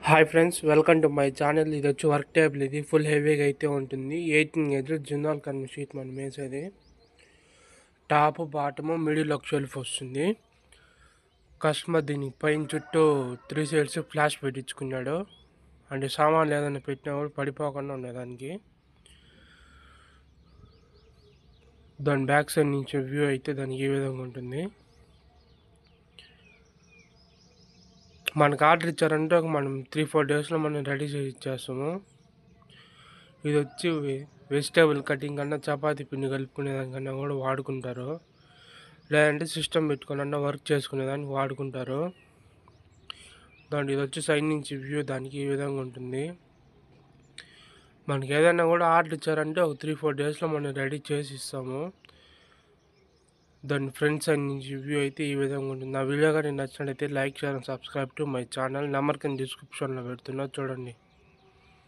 Hi friends, welcome to my channel. ఇది వచ్చి work table. ఇది ఫుల్ హెవీగా అయితే ఉంటుంది. 18 గేజ్ జిందాల్ కన్ను షీట్ మనం వేసేది. టాప్ బాటము మిడిల్ ఒక షెల్ఫ్ వస్తుంది. కస్టమర్ దీనికి పైన చుట్టూ 3 సైడ్స్ ఫ్లాష్ పెట్టించుకున్నాడు. అంటే సామాన్లు ఏదైనా పెట్టినా కూడా పడిపోకుండా ఉండేదానికి. దాని బ్యాక్ సైడ్ నుంచి వ్యూ అయితే దానికి ఈ విధంగా ఉంటుంది. మనకు ఆర్డర్ ఇచ్చారంటే మనం 3-4 డేస్లో మనం రెడీ చేసి ఇచ్చేస్తాము. ఇది వచ్చి వెజిటేబుల్ కటింగ్ కన్నా చపాతీ పిండి కలుపుకునే దానికన్నా కూడా వాడుకుంటారు. లేదంటే సిస్టమ్ పెట్టుకున్నా వర్క్ చేసుకునేదానికి వాడుకుంటారు. ఇది వచ్చి సైడ్ నుంచి వ్యూ దానికి ఈ విధంగా ఉంటుంది. మనకి ఏదైనా కూడా ఆర్డర్ ఇచ్చారంటే ఒక 3-4 డేస్లో మనం రెడీ చేసి ఇస్తాము. దాని ఫ్రంట్ సైడ్ నుంచి వ్యూ అయితే ఈ విధంగా ఉంటుంది. నా వీడియో కానీ నచ్చినట్లయితే like, share and subscribe to my channel. Number కింద డిస్క్రిప్షన్లో పెడుతున్నా, చూడండి.